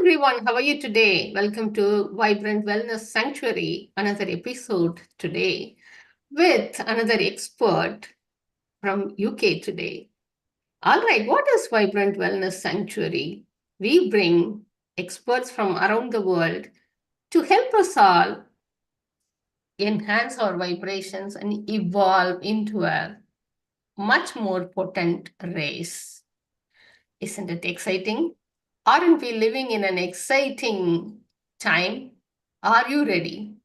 everyone, how are you today? Welcome to Vibrant Wellness Sanctuary, another episode today with another expert from UK today. All right, what is Vibrant Wellness Sanctuary? We bring experts from around the world to help us all enhance our vibrations and evolve into a much more potent race. Isn't it exciting? Aren't we living in an exciting time? Are you ready?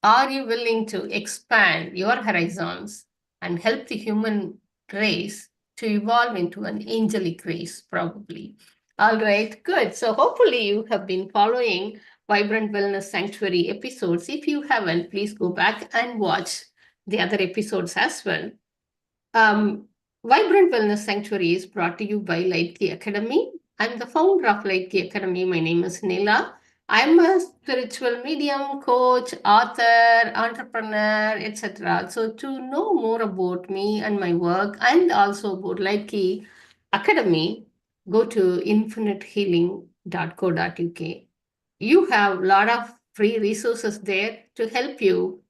Are you willing to expand your horizons and help the human race to evolve into an angelic race, probably? All right, good. So, hopefully, you have been following Vibrant Wellness Sanctuary episodes. If you haven't, please go back and watch the other episodes as well. Um, Vibrant Wellness Sanctuary is brought to you by Light Key Academy. I'm the founder of Light Key Academy. My name is Neela. I'm a spiritual medium, coach, author, entrepreneur, etc. So to know more about me and my work and also about Light Key Academy, go to infinitehealing.co.uk. You have a lot of free resources there to help you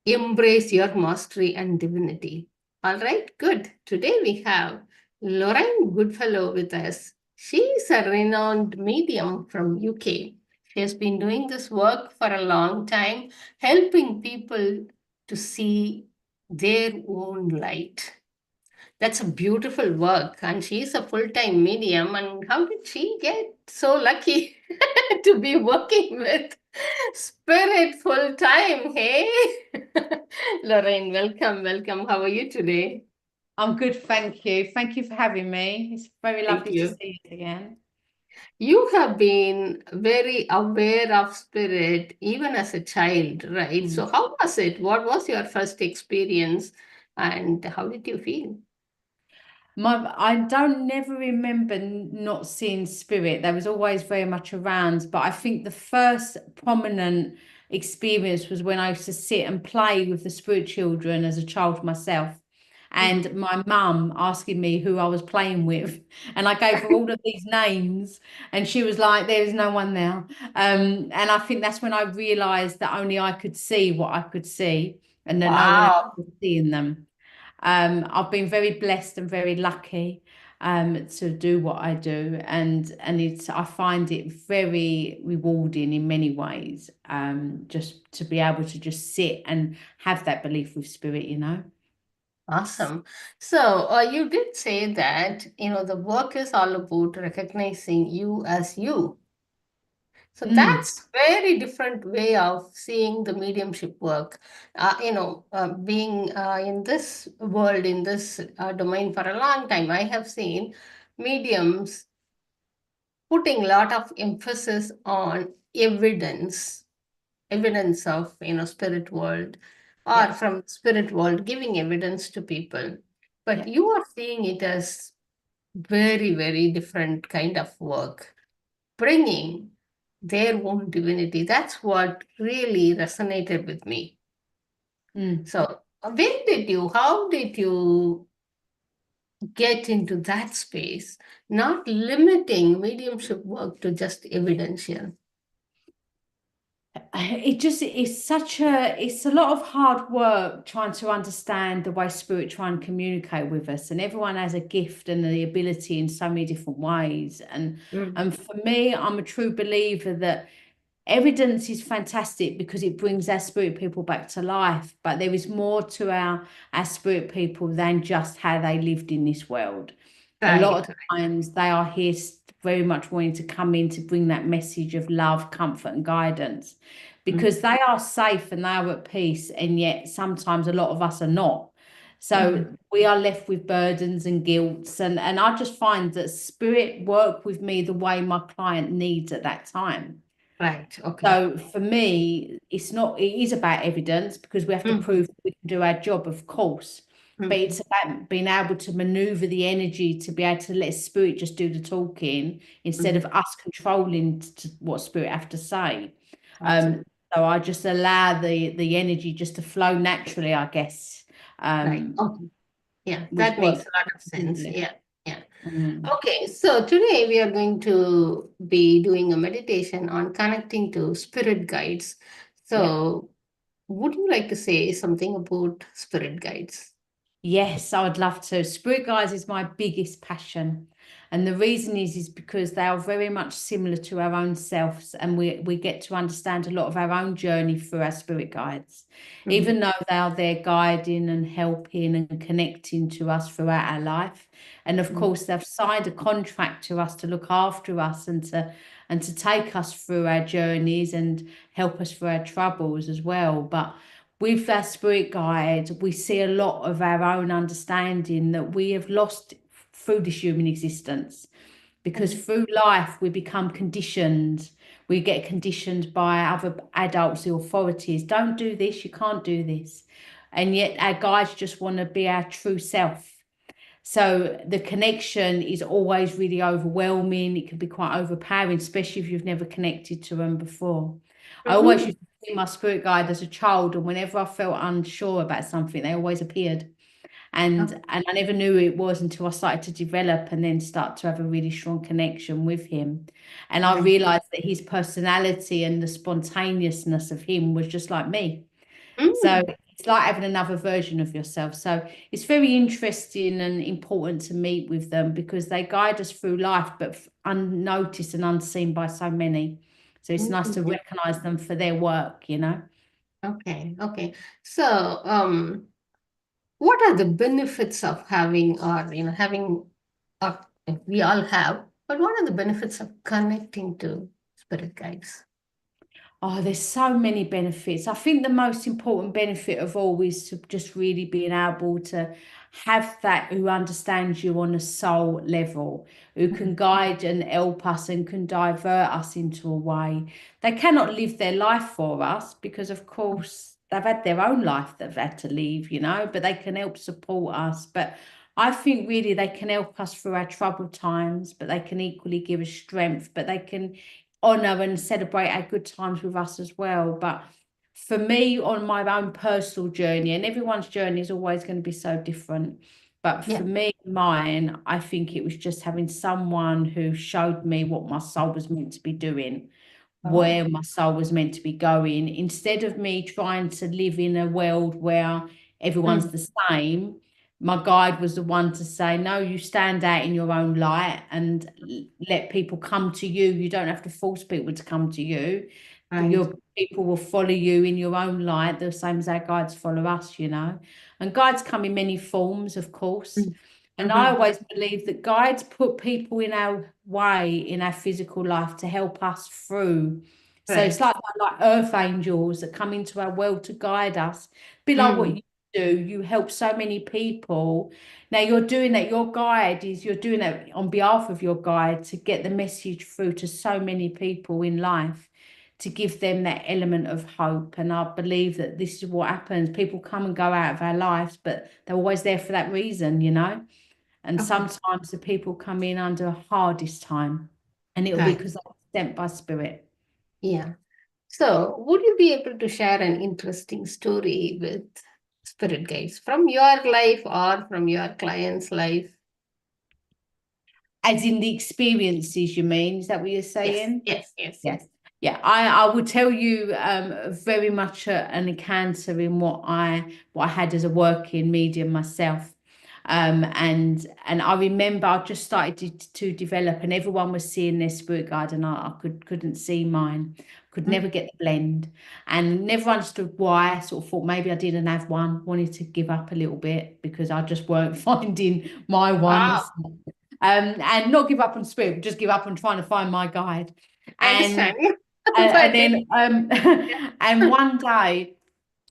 embrace your mastery and divinity. All right, good. Today we have Lorraine Goodfellow with us. She is a renowned medium from UK. She has been doing this work for a long time, helping people to see their own light. That's a beautiful work, and she's a full-time medium. And how did she get so lucky to be working with Spirit full time? Hey, Lorraine, welcome, welcome. How are you today? I'm good, thank you. Thank you for having me. It's very Thank lovely to you. see you again. You have been very aware of spirit even as a child, right? Mm. So, how was it? What was your first experience, and how did you feel? I don't never remember not seeing spirit. There was always very much around, but I think the first prominent experience was when I used to sit and play with the spirit children as a child myself. Mhm. And my mum asking me who I was playing with. And I gave her all of these names, and she was like, there's no one now. And I think that's when I realized that only I could see what I could see, and that no one else Wow. was seeing them. I've been very blessed and very lucky to do what I do, and it's I find it very rewarding in many ways. Just to be able to just sit and have that belief with spirit, you know. Awesome. So, you did say that, the work is all about recognizing you as you. So Mm, that's very different way of seeing the mediumship work. Being in this world, in this domain for a long time, I have seen mediums putting a lot of emphasis on evidence of, spirit world or yeah, from spirit world, giving evidence to people. But yeah. you are seeing it as very, very different kind of work, bringing their own divinity. That's what really resonated with me. Mm. So, how did you get into that space, not limiting mediumship work to just evidential? It's a lot of hard work trying to understand the way spirit try and communicate with us, and everyone has a gift and the ability in so many different ways. And Mm. and for me, I'm a true believer that evidence is fantastic because it brings our spirit people back to life, but there is more to our spirit people than just how they lived in this world. A lot Right. of times they are here very much wanting to come in to bring that message of love, comfort, and guidance, Mm. because they are safe and they are at peace, and yet sometimes a lot of us are not. So Mhm. we are left with burdens and guilts, and I just find that spirit work with me the way my client needs at that time. Right. Okay. So for me, it is about evidence because we have to Mhm. prove that we can do our job, of course. But it's Mhm. about being able to maneuver the energy to be able to let spirit just do the talking instead of Mhm. us controlling what spirit have to say. Um, Absolutely. so I just allow the energy just to flow naturally, I guess. Right. Um, Okay. Yeah, which that makes works a lot of sense. beautifully. Yeah. Yeah. Mm. Okay, so today we are going to be doing a meditation on connecting to spirit guides. Yeah. So, would you like to say something about spirit guides? Yes, I would love to. Spirit guides is my biggest passion. And the reason is because they are very much similar to our own selves, and we get to understand a lot of our own journey through our spirit guides. Mhm. Even though they are there guiding and helping and connecting to us throughout our life. And of Mhm. course, they've signed a contract to us to look after us and to take us through our journeys and help us through our troubles as well. But with our spirit guide, we see a lot of our own understanding that we have lost through this human existence. Because Mhm. through life, we become conditioned. We get conditioned by other adults, the authorities. Don't do this, you can't do this. And yet, our guides just want to be our true self. So the connection is always really overwhelming. It can be quite overpowering, especially if you've never connected to them before. I always Mhm. used to see my spirit guide as a child, and whenever I felt unsure about something, they always appeared. Oh. And I never knew who it was until I started to develop and then start to have a really strong connection with him. And I Right. realized that his personality and the spontaneousness of him was just like me. So Mm. it's like having another version of yourself. So it's very interesting and important to meet with them because they guide us through life, but unnoticed and unseen by so many. So it's nice to Mm. recognize them for their work, you know. Okay, okay. So, what are the benefits of having, or having, or we all have, but what are the benefits of connecting to spirit guides? Oh, there's so many benefits. I think the most important benefit of all is to just really being able to have that who understands you on a soul level, who can Mhm. guide and help us and can divert us into a way. They cannot live their life for us because, of course, they've had their own life they've had to leave, but they can help support us. But I think really they can help us through our troubled times, but they can equally give us strength, but they can honor and celebrate our good times with us as well. But for me, on my own personal journey, and everyone's journey is always going to be so different. But for Yeah. me, mine, I think it was just having someone who showed me what my soul was meant to be doing, Oh. where my soul was meant to be going, instead of me trying to live in a world where everyone's Mm. the same. My guide was the one to say, no, you stand out in your own light and let people come to you. You don't have to force people to come to you. Right. Your people will follow you in your own light, the same as our guides follow us. And guides come in many forms, of course. Mm. And I Mhm. always believe that guides put people in our way in our physical life to help us through. So it's Right. like earth angels that come into our world to guide us. Be like what Mm. you do. You help so many people. Now you're doing that. You're doing that on behalf of your guide to get the message through to so many people in life, to give them that element of hope. And I believe that this is what happens. People come and go out of our lives, but they're always there for that reason. And Okay. sometimes the people come in under a hardest time, and it'll be Right. because they're sent by spirit. Yeah. So, would you be able to share an interesting story with spirit guides from your life or from your client's life? As in the experiences, you mean? Is that what you're Yes, saying? yes, yes, yes. Yes. Yeah, I would tell you very much an encounter in what I had as a working medium myself. And I remember I just started to develop, and everyone was seeing their spirit guide, and I couldn't see mine, could Mm. never get the blend, and never understood why. Sort of thought maybe I didn't have one, wanted to give up a little bit because I just weren't finding my Wow, ones. And not give up on spirit, but just give up on trying to find my guide. I And understand. and But then and yeah.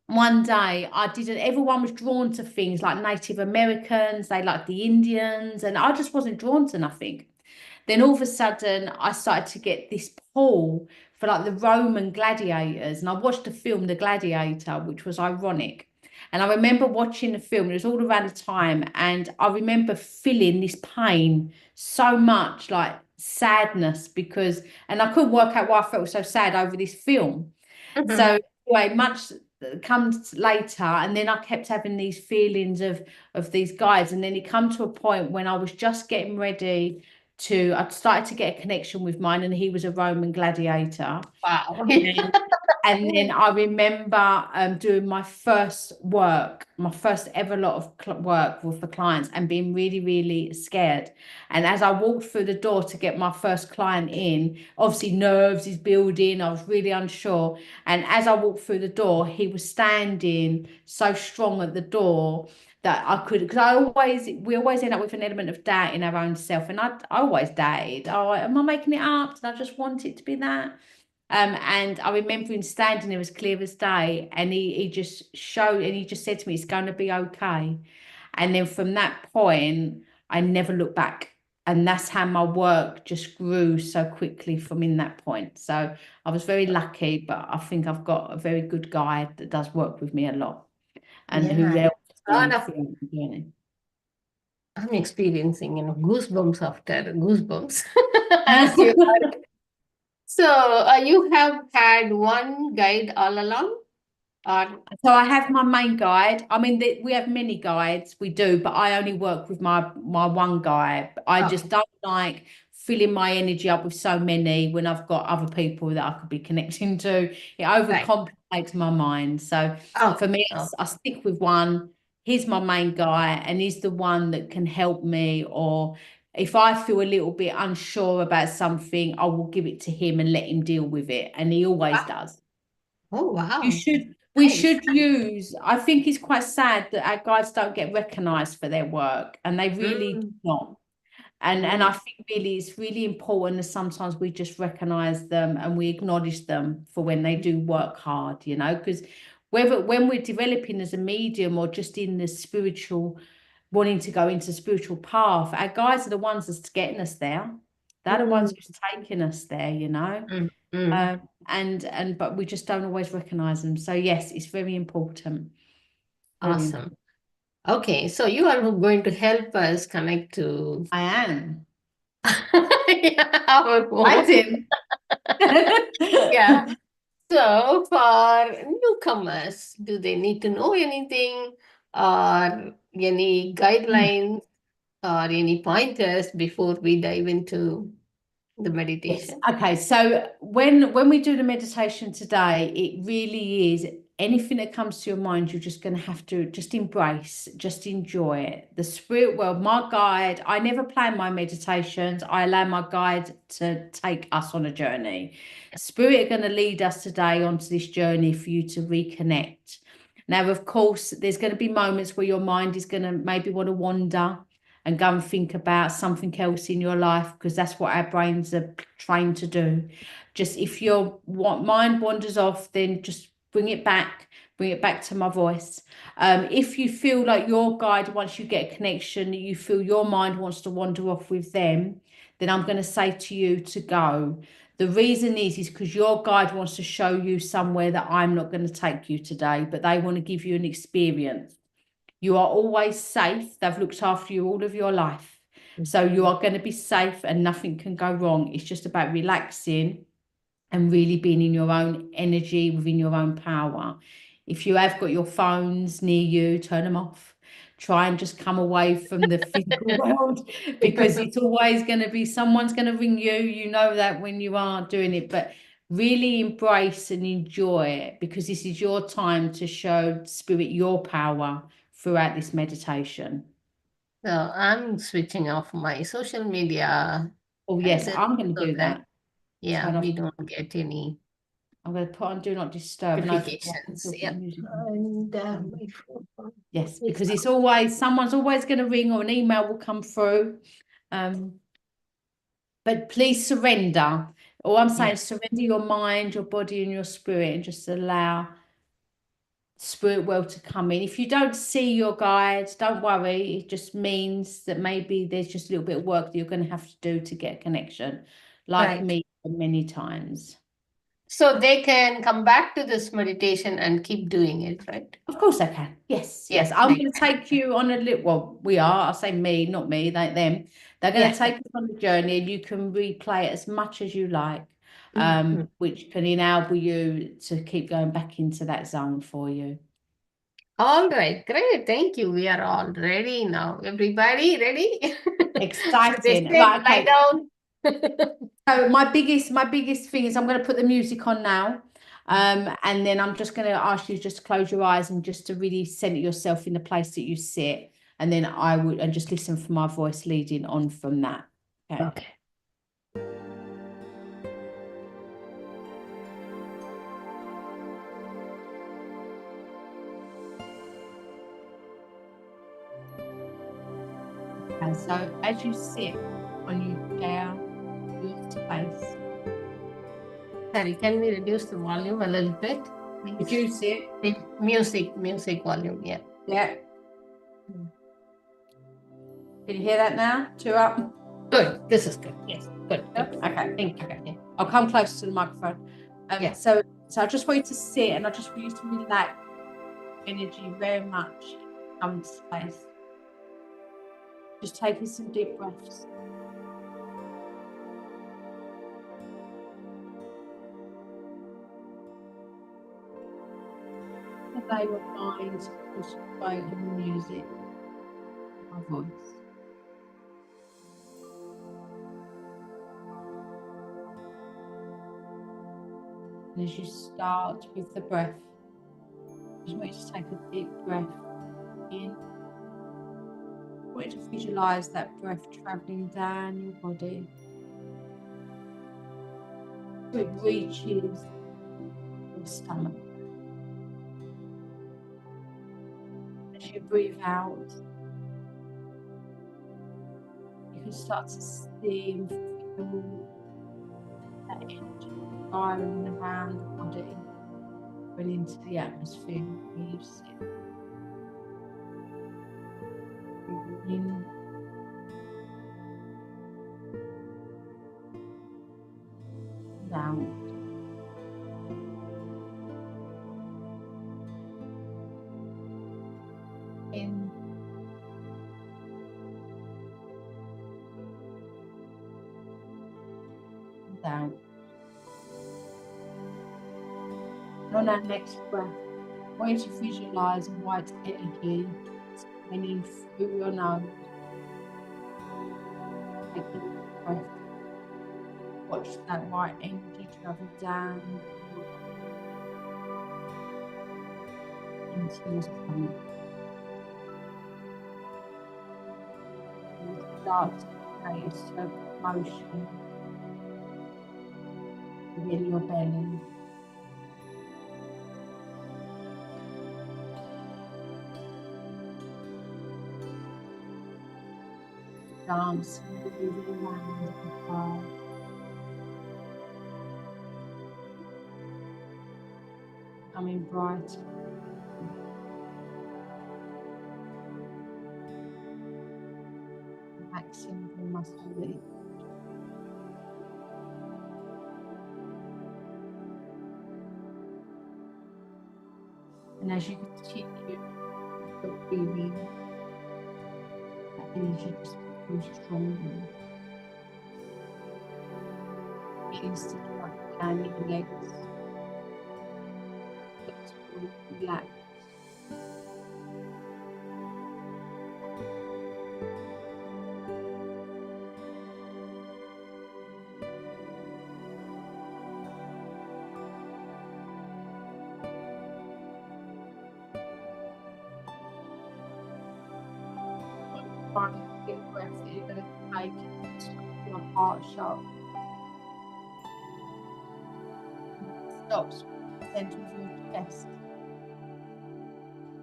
one day I didn't, everyone was drawn to things like Native Americans, they liked the Indians, and I just wasn't drawn to nothing. Then all of a sudden I started to get this pull for like the Roman gladiators, and I watched the film The Gladiator, which was ironic. And I remember watching the film, it was all around the time, and I remember feeling this pain so much, like sadness, and I couldn't work out why I felt so sad over this film. Mhm. So anyway, much comes later, and then I kept having these feelings of these guides, and then it come to a point when I was just getting ready to, I started to get a connection with mine, and he was a Roman gladiator. Wow. And then I remember doing my first work, my first ever lot of work with the clients, and being really, really scared. And as I walked through the door to get my first client in, obviously nerves is building. I was really unsure. And as I walked through the door, he was standing so strong at the door that I could, because we always end up with an element of doubt in our own self. And I always doubted, oh, am I making it up? Did I just want it to be that? And I remember him standing there as clear as day, and he just showed, and he just said to me, it's going to be okay. And then from that point, I never looked back. And that's how my work just grew so quickly from in that point. So I was very lucky, but I think I've got a very good guide that does work with me a lot, and who Yeah, helps a lot me of through the journey. I'm experiencing, goosebumps after goosebumps as you are. So, you have had one guide all along, or So I have my main guide. I mean, we have many guides, we do, but I only work with my one guide. I just okay, don't like filling my energy up with so many when I've got other people that I could be connecting to. It right? overcomplicates my mind. So for Okay, me, okay. I stick with one. He's my main guy, and he's the one that can help me. Or if I feel a little bit unsure about something, I will give it to him and let him deal with it. And he always Wow. does. Oh, You wow. should, we Nice. should use, I think it's quite sad that our guides don't get recognized for their work, and they really do Mm, not. And mm, I think really it's really important that sometimes we just recognize them and we acknowledge them for when they do work hard, because whether when we're developing as a medium or just in the spiritual, wanting to go into spiritual path, our guides are the ones that's getting us there. They're the ones mm, who's taking us there. mm, mm. And but we just don't always recognize them. So yes, it's very important. Very important. Awesome. Okay, so you are going to help us connect to I am. our I home. did. Yeah. So for newcomers, do they need to know anything or any guidelines or any pointers before we dive into the Yes. meditation? Okay. So when we do the meditation today, it really is anything that comes to your mind, you're just going to have to just embrace, just enjoy it. The spirit world, my guide, I never plan my meditations. I allow my guide to take us on a journey. Spirit are going to lead us today onto this journey for you to reconnect. Now, of course, there's going to be moments where your mind is going to maybe want to wander and go and think about something else in your life, because that's what our brains are trained to do. Just if your mind wanders off, then just bring it back to my voice. If you feel like your guide, once you get a connection, you feel your mind wants to wander off with them, then I'm going to say to you to go. The reason is because your guide wants to show you somewhere that I'm not going to take you today, but they want to give you an experience. You are always safe. They've looked after you all of your life. So you are going to be safe and nothing can go wrong. It's just about relaxing and really being in your own energy, within your own power. If you have got your phones near you, turn them off. Try and just come away from the physical world, because it's always going to be someone's going to ring you. You know that when you are doing it, but really embrace and enjoy it, because this is your time to show spirit your power throughout this meditation. So I'm switching off my social media Oh, yes, handle I'm going to so do that, that. yeah, Turn off. we don't get any I'm going to put on do not disturb. No, I can notifications. still put the Yeah. music on. And Um, my phone yes, is because it's always someone's always going to ring or an email will come through. Um, but please surrender. All I'm saying yeah, is surrender your mind, your body, and your spirit, and just allow spirit world to come in. If you don't see your guide, don't worry. It just means that maybe there's just a little bit of work that you're going to have to do to get a connection, like right. me many times. So they can come back to this meditation and keep doing it, right? Of course I can. Yes, Yeah, yes. I'm they going to can. take you on a little, well, we are, I say me, not me, they them. They're going Yeah, to take us on a journey, and you can replay it as much as you like. which can enable you to keep going back into that zone for you. All right, great. Thank you. We are all ready now. Everybody ready? Exciting. So Right, lie okay. down. So my biggest thing is I'm going to put the music on now. And then I'm just going to ask you just to close your eyes and just to really center yourself in the place that you sit. And then and just listen for my voice leading on from that. Okay. And so as you sit on your chair, your space. Sorry, can we reduce the volume a little bit? Reduce it. Music volume, yeah. Yeah. Can you hear that now? Two up. Good. This is good. Yes. Good. Yep. Okay. Thank you. Okay. I'll come closer to the microphone. Yeah. So I just want you to sit, and I just want you to relax energy very much. Come to space. Just taking some deep breaths. Allow your mind to just go on the music, my voice. And as you start with the breath, just want you to take a deep breath in. I want you to visualize that breath traveling down your body. So it reaches your stomach. As you breathe out, you can start to see and feel that energy firing around the body and into the atmosphere where you sit. Breathing in. And out. In. And out. And on our next breath, I want you to visualize a white energy coming in through your nose. Take a deep breath. Watch that white energy travel down into your stomach. And it starts to create a circular motion within your belly. Dancing, moving around the fire. Becoming brighter. Relaxing the muscle leak. And as you continue your breathing, that energy just becomes stronger. Begins to track down your legs. Relax. Find a big breath that you're going to take your heart sharp. Stops at the center of your chest.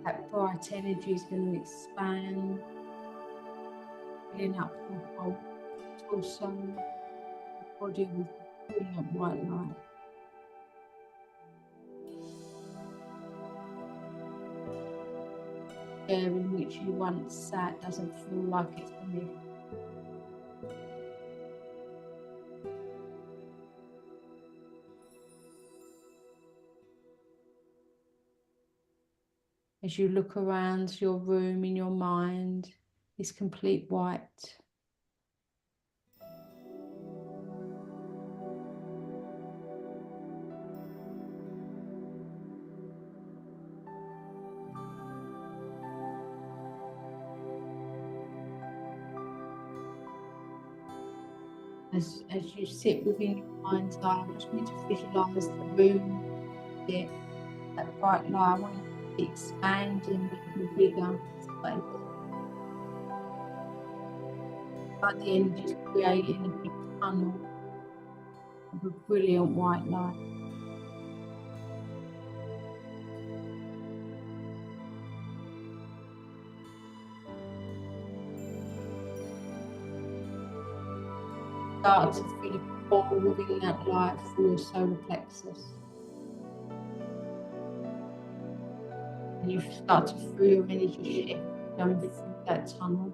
That bright energy is going to expand, filling up your whole torso, body with brilliant white light. The air in which you once sat doesn't feel like it's beneath. As you look around your room in your mind, it's complete white. As you sit within your mind's eye, I just need to visualize the room, that bright light. I want it to be expanding, becoming bigger space. Like the energy is creating a big tunnel of a brilliant white light. Start to feel a pull within that light through your solar plexus. And you start to feel your energy shift going through that tunnel.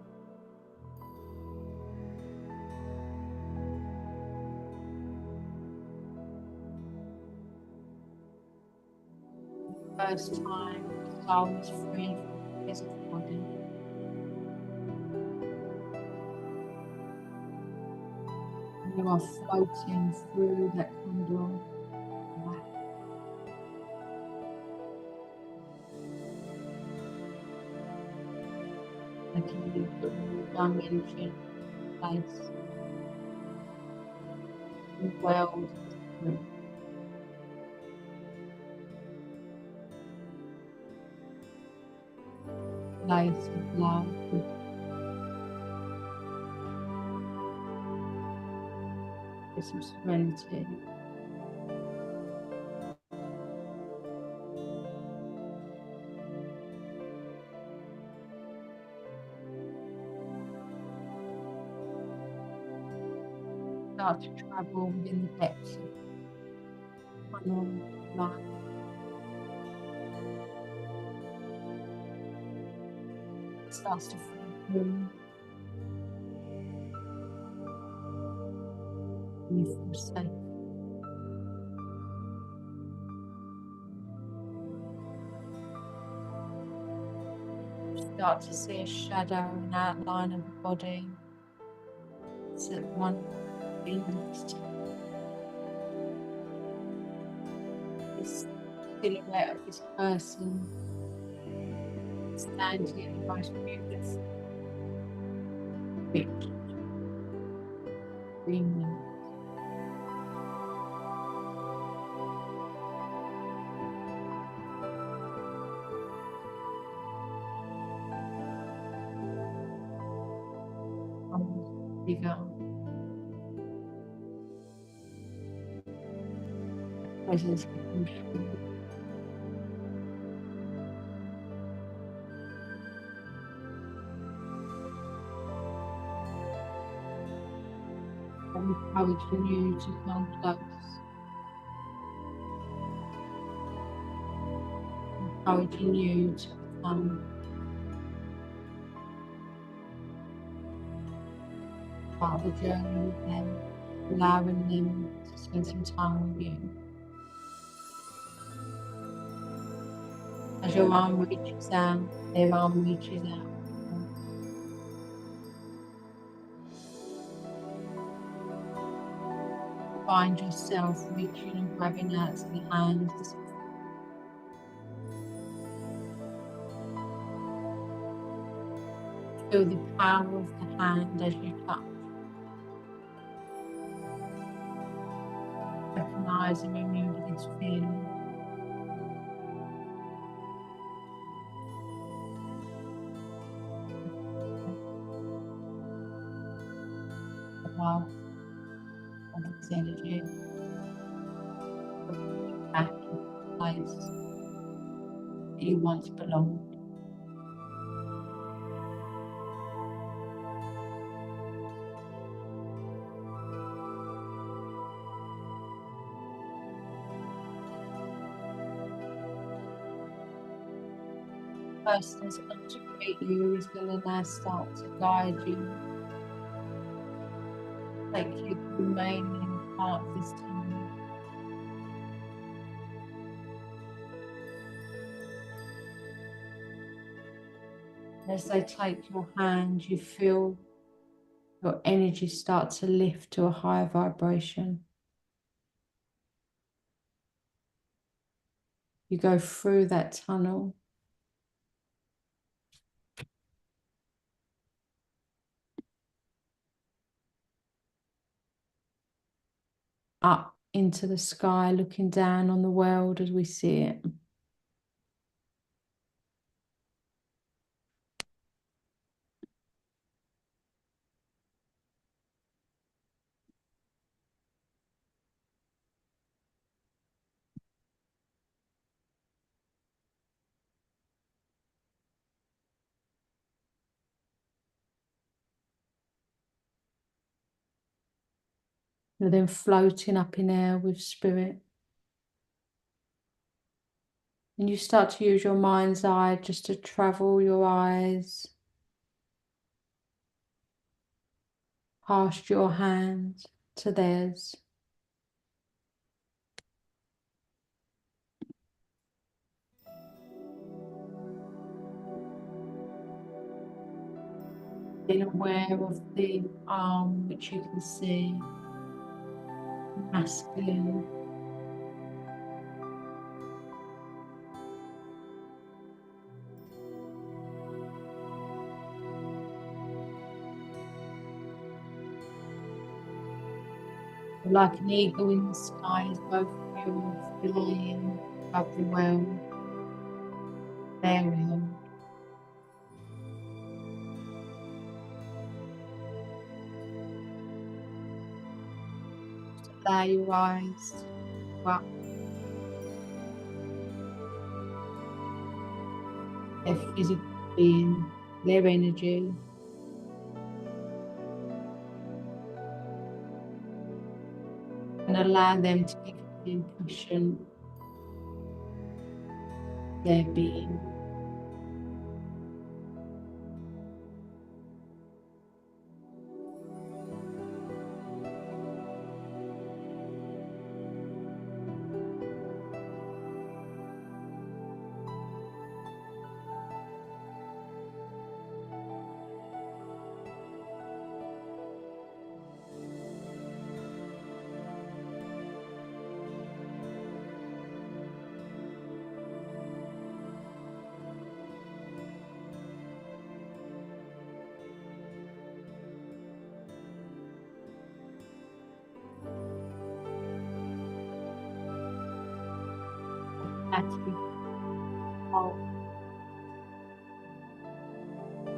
First time the soul is free from the physical body. And you are floating through that condor. Like you dimension, place, the world is free. Place of love. With some serenity. Start to travel within the depths of tunnel light. It starts to feel through. And you feel safe. Start to see a shadow, an outline of the body. It's at one end of this silhouette of this person standing in the most beautiful, rich green light. Bigger. Presence becomes true. I'm encouraging you to come close. Encouraging you to become part of the journey with them, allowing them to spend some time with you. As your arm reaches out, their arm reaches out. Find yourself reaching and grabbing out to the hands. Feel the power of the hand as you touch. Recognize and remember this feeling. Love of this energy. Back in the place that you once belonged. The person that's going to greet you is going to now start to guide you, take you to the remaining part of this time. As they take your hand, you feel your energy start to lift to a higher vibration. You go through that tunnel. up into the sky, looking down on the world as we see it. You're then floating up in air with spirit. And you start to use your mind's eye just to travel your eyes past your hand to theirs. Being aware of the arm, which you can see masculine. Like an eagle in the skies, both of you are flying above the world, their world. Allow your eyes to go up. Their physical being, their energy. And allow them to give you the impression of their being. Actually, hold,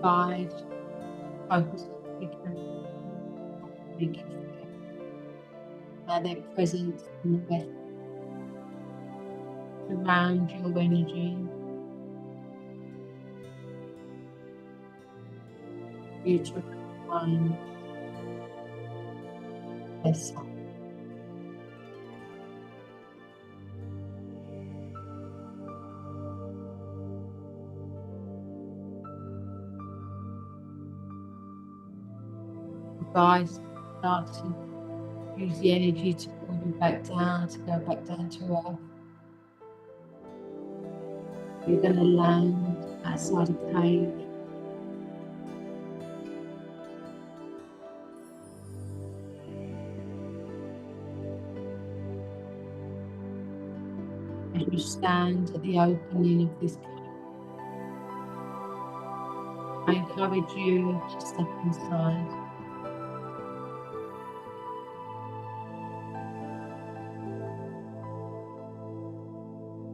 guide, focus, make you feel how their presence in the best around your energy. You to find yourself. Guys, start to use the energy to pull you back down, to go back down to earth. You're going to land outside a cave. As you stand at the opening of this cave, I encourage you to step inside.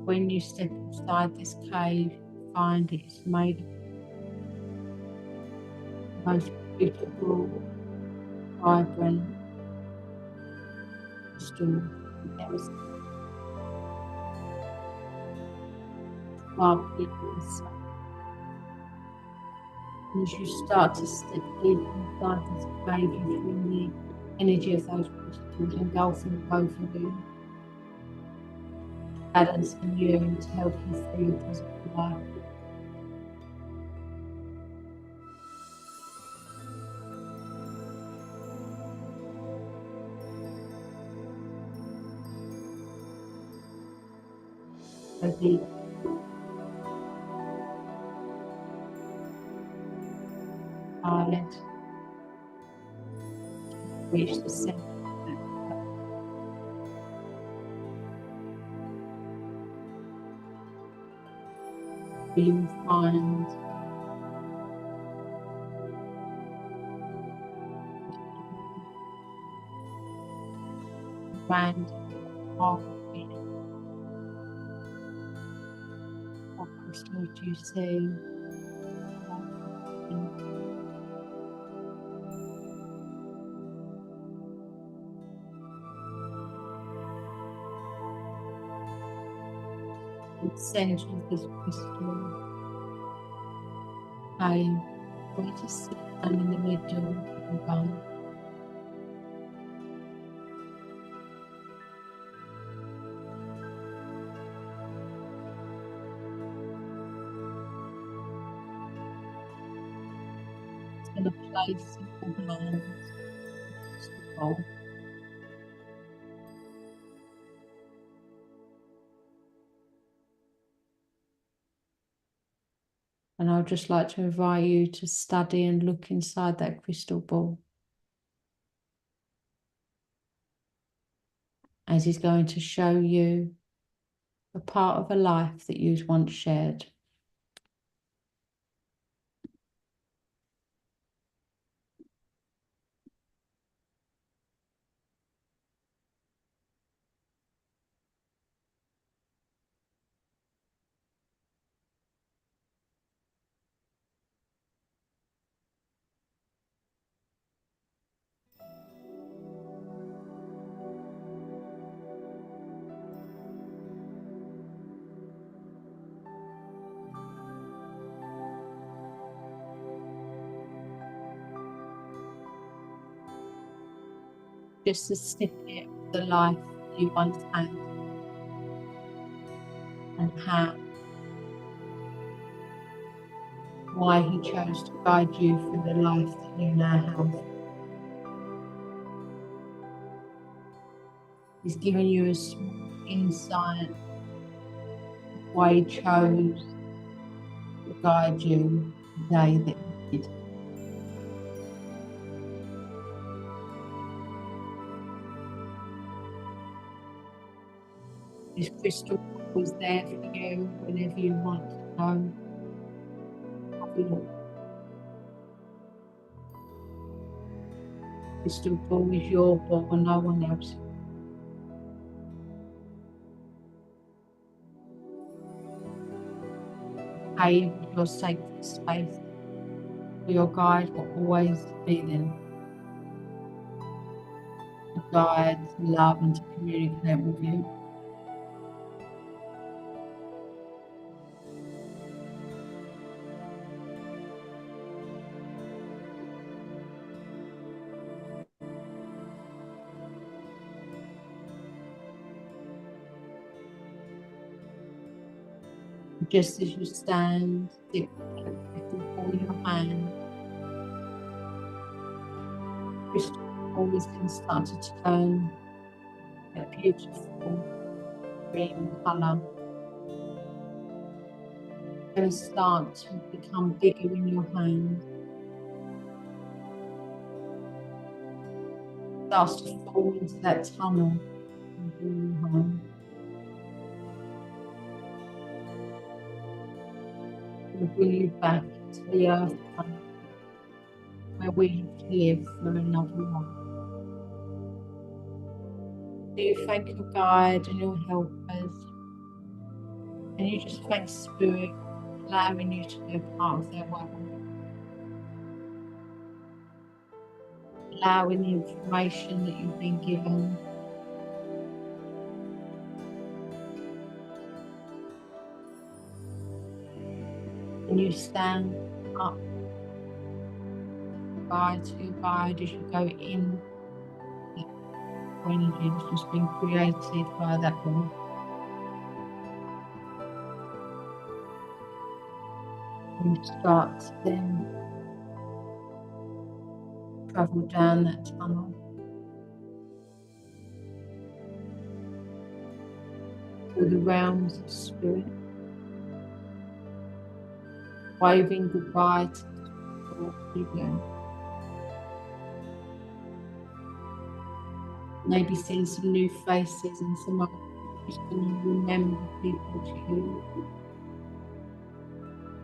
When you step inside this cave, you find it's made of the most beautiful, vibrant crystal ever sparkling inside. And as you start to step inside this cave, you feel the energy of those crystals engulfing both of you, balancing you to help you through your positive life. So deep. Silent. Reach the center. You will find band. What crystals do you see? The center of this crystal. I'm going to sit down in the middle of the band. Going to place your hands across the bowl. And I'd just like to invite you to study and look inside that crystal ball, as he's going to show you a part of a life that you'd once shared. Just a snippet of the life you once had, and why he chose to guide you through the life that you now have. He's given you a small insight of why he chose to guide you the day that he did. This crystal was there for you whenever you want to know. Have a look. Crystal ball is your ball and no one else. Cave is your sacred space, where your guide will always be there. To guide, to love, and to communicate with you. Just as you stand, dip in your hand, crystal ball is then started to turn a beautiful green colour. It's going to start to become bigger in your hand. It starts to fall into that tunnel in your hand. Will bring you back to the earth where we have to live for another life. So you thank your guide and your helpers, and you just thank Spirit for allowing you to be a part of their work, allowing the information that you've been given. And you stand up, guide to your guide as you go in the energy that's just been created by that one. And you start to then travel down that tunnel through the realms of spirit, waving goodbye to all you. Maybe seeing some new faces and some other people you remember people to you.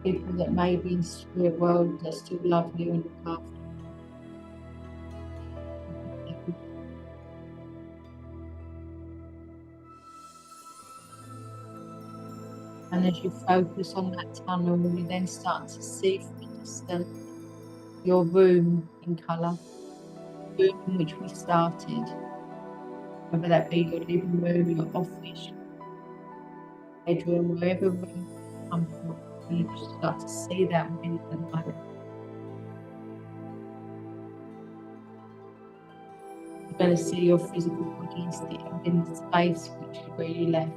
People that may be in the spirit world that still love you and look after you. And as you focus on that tunnel, you then start to see from a distance your room in colour, the room in which we started, whether that be your living room, your office, your bedroom, wherever room you come from, and you start to see that within the moment. You're going to see your physical body sitting in the space which is where you left.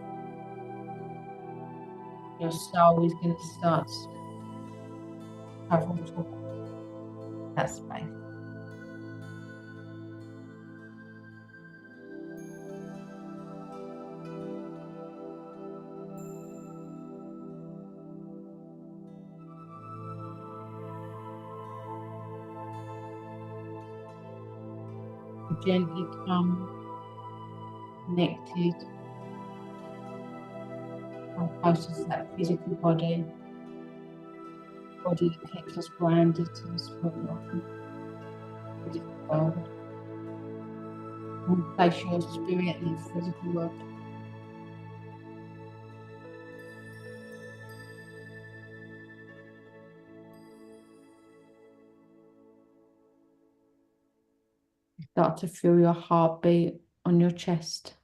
Your soul is going to start to travel to that space. You gently come connected and closer to that physical body that keeps us grounded to the spirit physical world. And place your spirit in the physical world. Start to feel your heartbeat on your chest.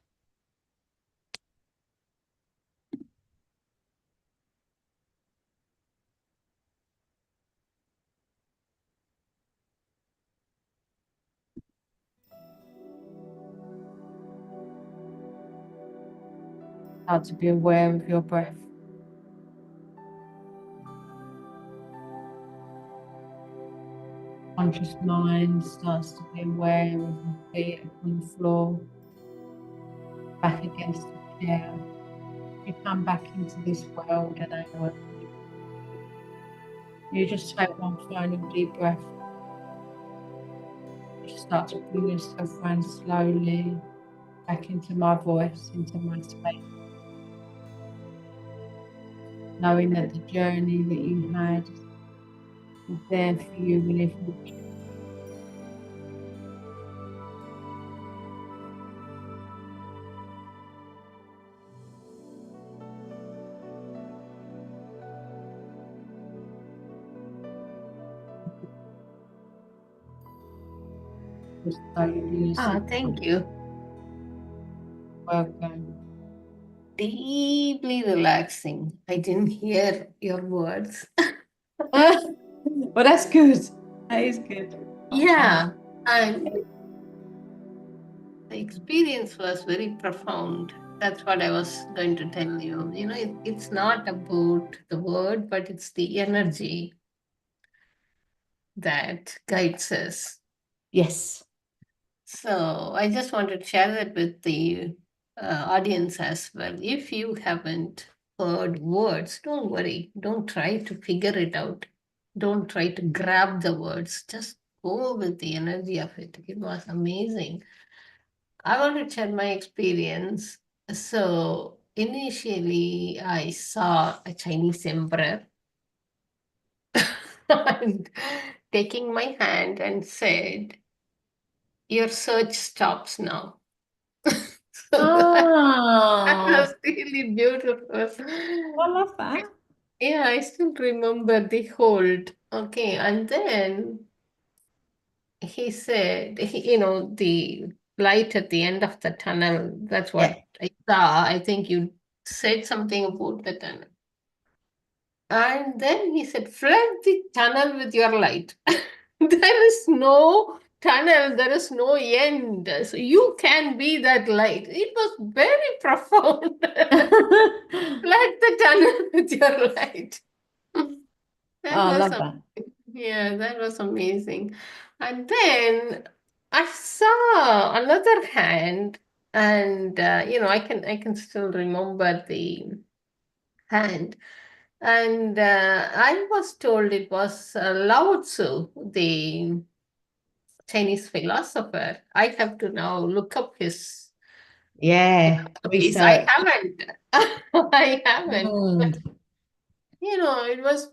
Start to be aware of your breath. Conscious mind starts to be aware of your feet upon the floor, back against the chair. You come back into this world and out. You just take one final deep breath. You start to bring yourself around slowly back into my voice, into my space. Knowing that the journey that you had is there for you whenever you choose. Thank you. Welcome. Deeply relaxing. I didn't hear your words. Well, that's good. That is good. Yeah, and the experience was very profound. That's what I was going to tell you. You know, it's not about the word, but it's the energy that guides us. Yes. So I just want to share that with the audience as well. If you haven't heard words, don't worry. Don't try to figure it out. Don't try to grab the words. Just go with the energy of it. It was amazing. I want to share my experience. So initially, I saw a Chinese emperor and taking my hand and said, "Your search stops now." So that Oh, was really beautiful. I love that. Yeah, I still remember the hold. Okay, and then he said, the light at the end of the tunnel. That's Yeah. what I saw. I think you said something about the tunnel. And then he said, flood the tunnel with your light. There is no tunnel, there is no end. So you can be that light. It was very profound. Flood the tunnel with your light. That Oh, I was love that. yeah, that was amazing. And then I saw another hand, and I can still remember the hand. And I was told it was Lao Tzu, the Chinese philosopher. I have to now look up his Yeah, philosophies. I research. haven't. I haven't. But, Mm. it was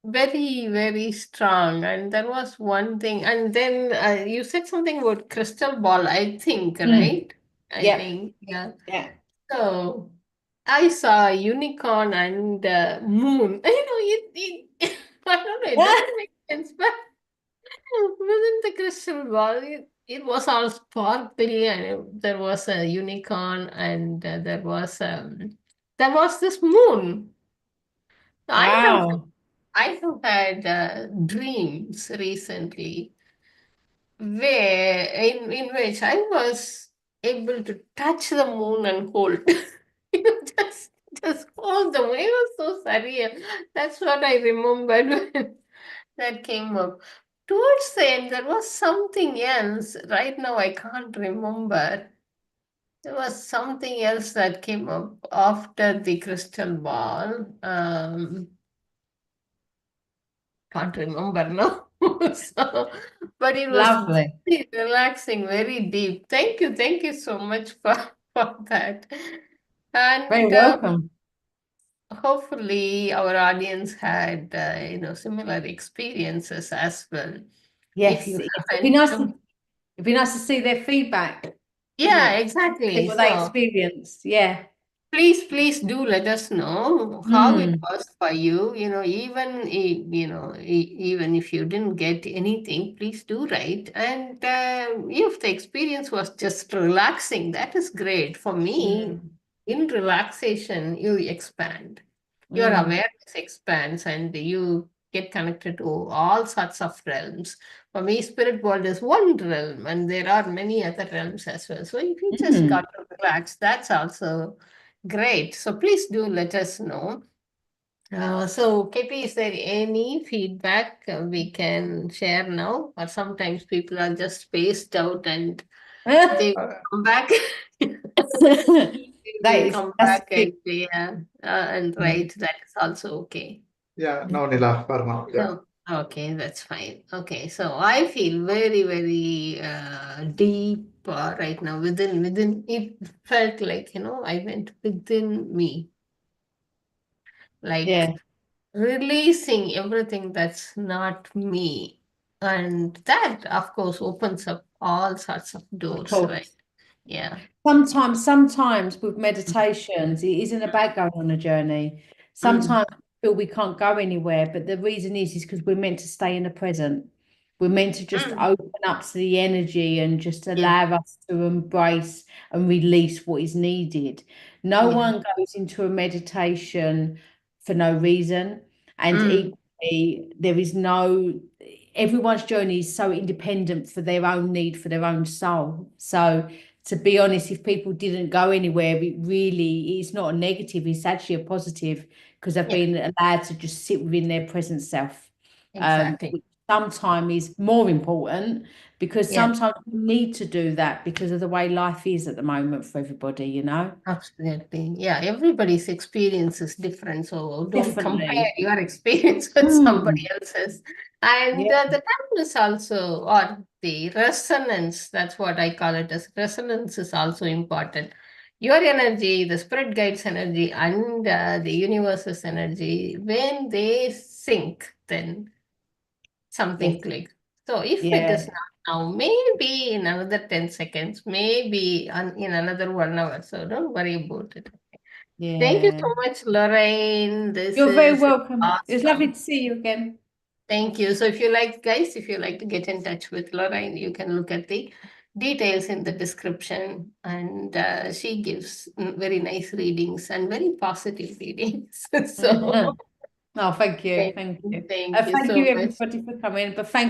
very, very strong. And there was one thing. And then you said something about crystal ball, I think, Mm. right? I Yep. think, yeah. Yeah. So I saw a unicorn and moon. I don't know, it doesn't make sense, but within the crystal ball, it was all sparkly, and there was a unicorn, and there was this moon. I have Wow. I have had dreams recently where in which I was able to touch the moon and hold. You know, just hold the moon. It was so surreal. That's what I remembered when that came up. Towards the end, there was something else. Right now, I can't remember. There was something else that came up after the crystal ball. Can't remember now. So, but it was Lovely. very relaxing, very deep. Thank you so much for that. Very And welcome. hopefully, our audience had similar experiences as well. If Yes, you yes. haven't, It'd be nice to see their feedback, wouldn't yeah, it? See exactly. what they So experienced. Yeah. please do let us know how it Mm. was for you. Even if you didn't get anything, please do write. And if the experience was just relaxing, that is great. For me, Mm. in relaxation, you expand. Your Mm. awareness expands and you get connected to all sorts of realms. For me, spirit world is one realm, and there are many other realms as well. So if you just Mm. got to relax, that's also great. So please do let us know. So, KP, is there any feedback we can share now? Or sometimes people are just spaced out and they will Uh, come back. They will come That's back good. and and Mm. write. That is also okay. yeah, no, Nila, for now. Yeah. No, okay, that's fine. Okay, so I feel very, very deep right now. Within, it felt like I went within me, like Yeah, releasing everything that's not me. And that, of course, opens up all sorts of of doors, right? course. Yeah. Sometimes with meditations, it isn't about going on a journey. Mm, Sometimes we feel we can't go anywhere, but the reason is because we're meant to stay in the present. We're meant to just mm, open up to the energy and just yeah, allow us to embrace and release what is needed. No yeah. one goes into a meditation for no reason. And Mm, equally, there is no, everyone's journey is so independent for their own need, for their own soul. So, to be honest, if people didn't go anywhere, it really it's not a negative, it's actually a positive because they've yeah, been allowed to just sit within their present self. exactly. Which sometimes is more important because Yeah. sometimes we need to do that because of the way life is at the moment for everybody, you know? Absolutely. Yeah, everybody's experience is different. So don't compare Definitely. your experience with somebody Mm. else's. And Yeah, the time is also, or the resonance, that's what I call it as resonance is also important. Your energy, the spirit guides energy, and the universe's energy, when they sync, then something yes, clicks. So if it is yeah, not now, maybe in another 10 seconds, maybe in another 1 hour. So don't worry about it. Thank you yeah. so much, Lorraine. This You're very is welcome. It was lovely awesome. to see you again. Thank you. So if you like, guys, if you like to get in touch with Lorraine, you can look at the details in the description. And she gives very nice readings and very positive readings. So Oh, thank you. thank Thank you. thank you Thank so you, much. everybody, for coming. But thank